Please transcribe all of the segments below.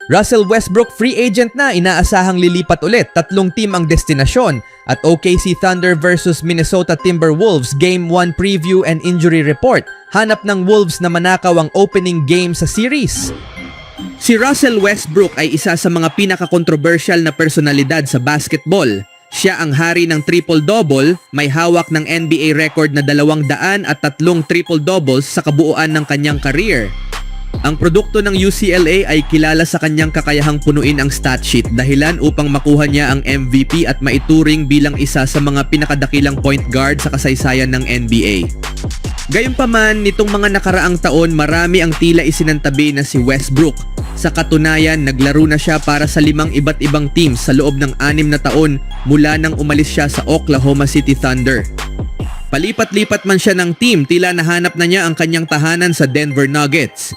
Russell Westbrook free agent na, inaasahang lilipat ulit. 3 team ang destinasyon at OKC Thunder versus Minnesota Timberwolves Game 1 preview and injury report. Hanap ng Wolves na manakaw ang opening game sa series. Si Russell Westbrook ay isa sa mga pinaka-controversial na personalidad sa basketball. Siya ang hari ng triple-double, may hawak ng NBA record na 200 at 3 triple-doubles sa kabuuan ng kanyang career. Ang produkto ng UCLA ay kilala sa kanyang kakayahang punuin ang stat sheet, dahilan upang makuha niya ang MVP at maituring bilang isa sa mga pinakadakilang point guard sa kasaysayan ng NBA. Gayunpaman, nitong mga nakaraang taon marami ang tila isinantabi na si Westbrook. Sa katunayan, naglaro na siya para sa 5 iba't ibang teams sa loob ng 6 na taon mula nang umalis siya sa Oklahoma City Thunder. Palipat-lipat man siya ng team, tila nahanap na niya ang kanyang tahanan sa Denver Nuggets.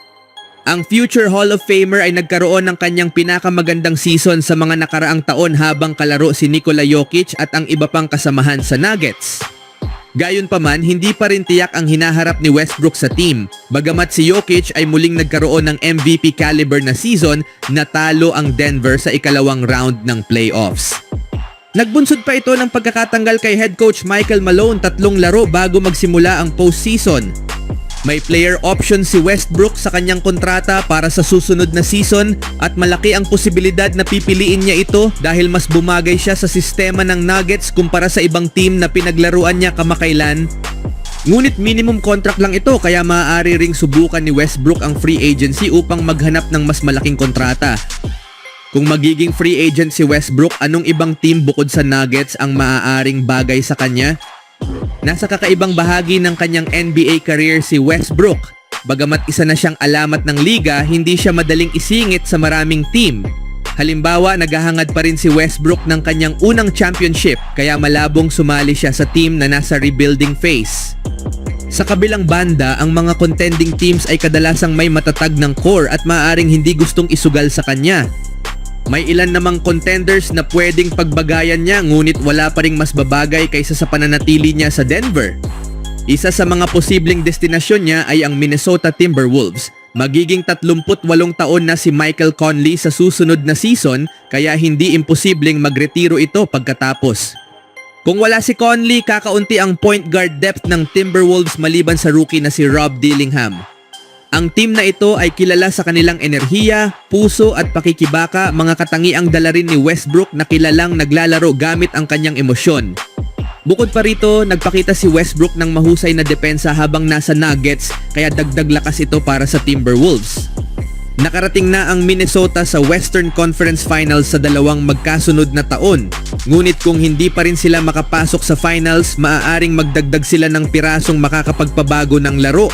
Ang future Hall of Famer ay nagkaroon ng kanyang pinakamagandang season sa mga nakaraang taon habang kalaro si Nikola Jokic at ang iba pang kasamahan sa Nuggets. Gayunpaman, hindi pa rin tiyak ang hinaharap ni Westbrook sa team. Bagamat si Jokic ay muling nagkaroon ng MVP caliber na season, natalo ang Denver sa ikalawang round ng playoffs. Nagbunsod pa ito ng pagkakatanggal kay head coach Michael Malone 3 laro bago magsimula ang postseason. May player option si Westbrook sa kanyang kontrata para sa susunod na season at malaki ang posibilidad na pipiliin niya ito dahil mas bumagay siya sa sistema ng Nuggets kumpara sa ibang team na pinaglaruan niya kamakailan. Ngunit minimum contract lang ito kaya maaari ring subukan ni Westbrook ang free agency upang maghanap ng mas malaking kontrata. Kung magiging free agent si Westbrook, anong ibang team bukod sa Nuggets ang maaaring bagay sa kanya? Nasa kakaibang bahagi ng kanyang NBA career si Westbrook. Bagamat isa na siyang alamat ng liga, hindi siya madaling isingit sa maraming team. Halimbawa, naghahangad pa rin si Westbrook ng kanyang unang championship kaya malabong sumali siya sa team na nasa rebuilding phase. Sa kabilang banda, ang mga contending teams ay kadalasang may matatag ng core at maaaring hindi gustong isugal sa kanya. May ilan namang contenders na pwedeng pagbagayan niya ngunit wala pa ring mas babagay kaysa sa pananatili niya sa Denver. Isa sa mga posibleng destinasyon niya ay ang Minnesota Timberwolves. Magiging 38 taon na si Michael Conley sa susunod na season kaya hindi imposibleng magretiro ito pagkatapos. Kung wala si Conley, kakaunti ang point guard depth ng Timberwolves maliban sa rookie na si Rob Dillingham. Ang team na ito ay kilala sa kanilang enerhiya, puso at pakikibaka, mga katangiang dala rin ni Westbrook na kilalang naglalaro gamit ang kanyang emosyon. Bukod pa rito, nagpakita si Westbrook ng mahusay na depensa habang nasa Nuggets kaya dagdag lakas ito para sa Timberwolves. Nakarating na ang Minnesota sa Western Conference Finals sa 2 magkasunod na taon. Ngunit kung hindi pa rin sila makapasok sa finals, maaaring magdagdag sila ng pirasong makakapagpabago ng laro.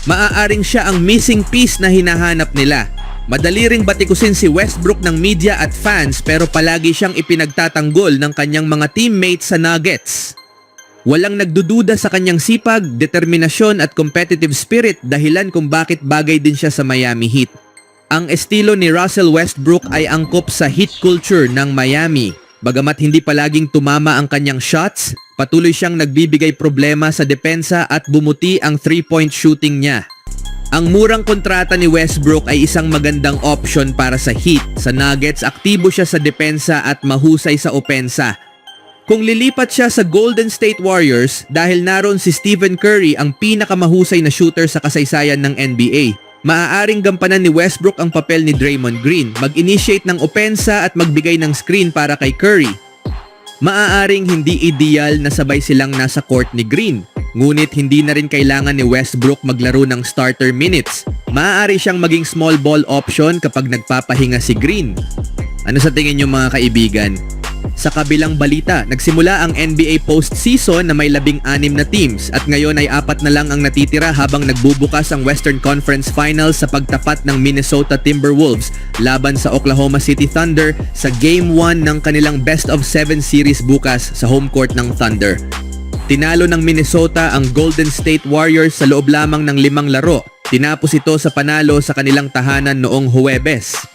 Maaaring siya ang missing piece na hinahanap nila. Madali ring batikusin si Westbrook ng media at fans pero palagi siyang ipinagtatanggol ng kanyang mga teammates sa Nuggets. Walang nagdududa sa kanyang sipag, determinasyon at competitive spirit dahilan kung bakit bagay din siya sa Miami Heat. Ang estilo ni Russell Westbrook ay angkop sa Heat culture ng Miami. Bagamat hindi palaging tumama ang kanyang shots, patuloy siyang nagbibigay problema sa depensa at bumuti ang 3-point shooting niya. Ang murang kontrata ni Westbrook ay isang magandang option para sa Heat. Sa Nuggets, aktibo siya sa depensa at mahusay sa opensa. Kung lilipat siya sa Golden State Warriors dahil naroon si Stephen Curry, ang pinakamahusay na shooter sa kasaysayan ng NBA. Maaaring gampanan ni Westbrook ang papel ni Draymond Green, mag-initiate ng opensa at magbigay ng screen para kay Curry. Maaaring hindi ideal na sabay silang nasa court ni Green, ngunit hindi na rin kailangan ni Westbrook maglaro ng starter minutes. Maaari siyang maging small ball option kapag nagpapahinga si Green. Ano sa tingin niyo mga kaibigan? Sa kabilang balita, nagsimula ang NBA postseason na may 16 na teams at ngayon ay 4 na lang ang natitira habang nagbubukas ang Western Conference Finals sa pagtapat ng Minnesota Timberwolves laban sa Oklahoma City Thunder sa Game 1 ng kanilang Best of 7 series bukas sa home court ng Thunder. Tinalo ng Minnesota ang Golden State Warriors sa loob lamang ng 5 laro. Tinapos ito sa panalo sa kanilang tahanan noong Huwebes.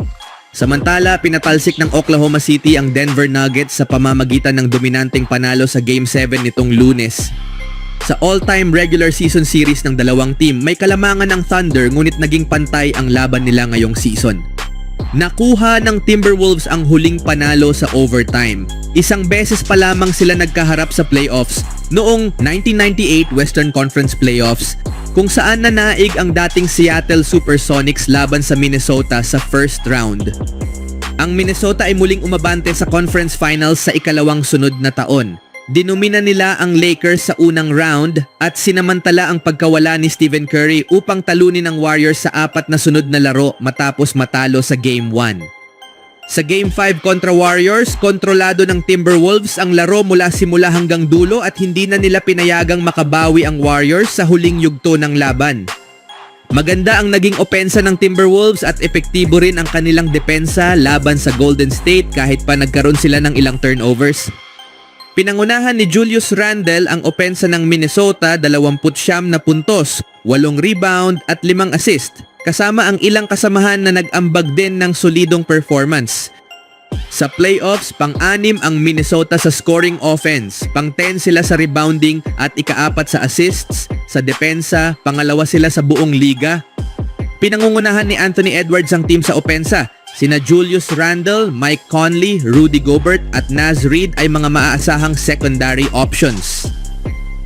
Samantala, pinatalsik ng Oklahoma City ang Denver Nuggets sa pamamagitan ng dominanteng panalo sa Game 7 nitong Lunes. Sa all-time regular season series ng dalawang team, may kalamangan ng Thunder ngunit naging pantay ang laban nila ngayong season. Nakuha ng Timberwolves ang huling panalo sa overtime. Isang beses pa lamang sila nagkaharap sa playoffs noong 1998 Western Conference Playoffs kung saan nanaig ang dating Seattle Supersonics laban sa Minnesota sa first round. Ang Minnesota ay muling umabante sa conference finals sa ikalawang sunod na taon. Dinumina nila ang Lakers sa unang round at sinamantala ang pagkawala ni Stephen Curry upang talunin ang Warriors sa 4 na sunod na laro matapos matalo sa Game 1. Sa Game 5 kontra Warriors, kontrolado ng Timberwolves ang laro mula simula hanggang dulo at hindi na nila pinayagang makabawi ang Warriors sa huling yugto ng laban. Maganda ang naging opensa ng Timberwolves at epektibo rin ang kanilang depensa laban sa Golden State kahit pa nagkaroon sila ng ilang turnovers. Pinangunahan ni Julius Randle ang opensa ng Minnesota 29 na puntos, 8 rebound at 5 assist, kasama ang ilang kasamahan na nag-ambag din ng solidong performance. Sa playoffs, pang-6 ang Minnesota sa scoring offense, pang-10 sila sa rebounding at ika-4 sa assists, sa depensa, pangalawa sila sa buong liga. Pinangungunahan ni Anthony Edwards ang team sa opensa. Sina Julius Randle, Mike Conley, Rudy Gobert at Naz Reid ay mga maaasahang secondary options.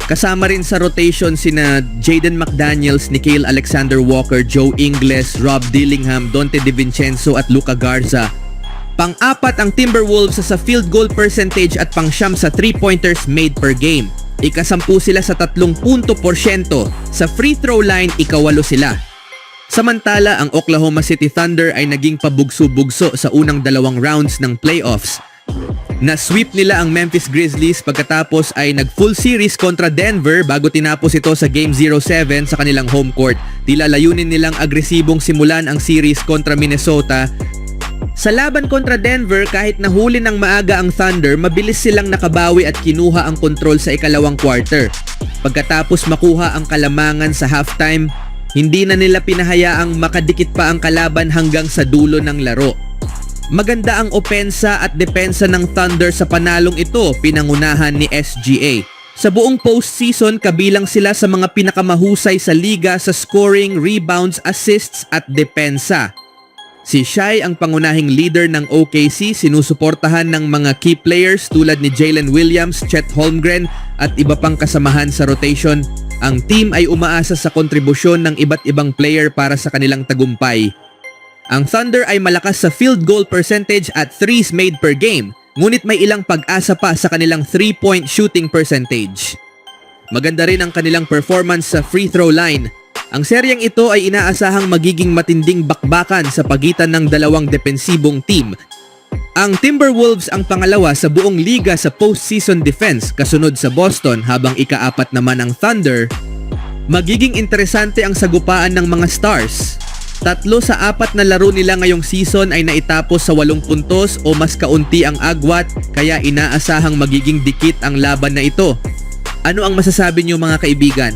Kasama rin sa rotation sina Jaden McDaniels, Nickeil Alexander-Walker, Joe Ingles, Rob Dillingham, Donte DiVincenzo at Luka Garza. Pang-4 ang Timberwolves sa field goal percentage at pang-9 sa 3-pointers made per game. Ika-10 sila sa 30%, sa free throw line ika-8 sila. Samantala, ang Oklahoma City Thunder ay naging pabugso-bugso sa unang 2 rounds ng playoffs. Na-sweep nila ang Memphis Grizzlies pagkatapos ay nag-full series kontra Denver bago tinapos ito sa Game 07 sa kanilang home court. Tila layunin nilang agresibong simulan ang series kontra Minnesota. Sa laban kontra Denver, kahit nahuli ng maaga ang Thunder, mabilis silang nakabawi at kinuha ang kontrol sa ikalawang quarter. Pagkatapos makuha ang kalamangan sa halftime, hindi na nila pinahayaang makadikit pa ang kalaban hanggang sa dulo ng laro. Maganda ang opensa at depensa ng Thunder sa panalong ito, pinangunahan ni SGA. Sa buong postseason, kabilang sila sa mga pinakamahusay sa liga sa scoring, rebounds, assists at depensa. Si Shai ang pangunahing leader ng OKC, sinusuportahan ng mga key players tulad ni Jalen Williams, Chet Holmgren at iba pang kasamahan sa rotation. Ang team ay umaasa sa kontribusyon ng iba't ibang player para sa kanilang tagumpay. Ang Thunder ay malakas sa field goal percentage at threes made per game, ngunit may ilang pag-asa pa sa kanilang 3-point shooting percentage. Maganda rin ang kanilang performance sa free throw line. Ang seryeng ito ay inaasahang magiging matinding bakbakan sa pagitan ng dalawang depensibong team. Ang Timberwolves ang pangalawa sa buong liga sa postseason defense kasunod sa Boston habang ika-4 naman ang Thunder. Magiging interesante ang sagupaan ng mga Stars. 3 sa 4 na laro nila ngayong season ay naitapos sa 8 puntos o mas kaunti ang agwat kaya inaasahang magiging dikit ang laban na ito. Ano ang masasabi niyo mga kaibigan?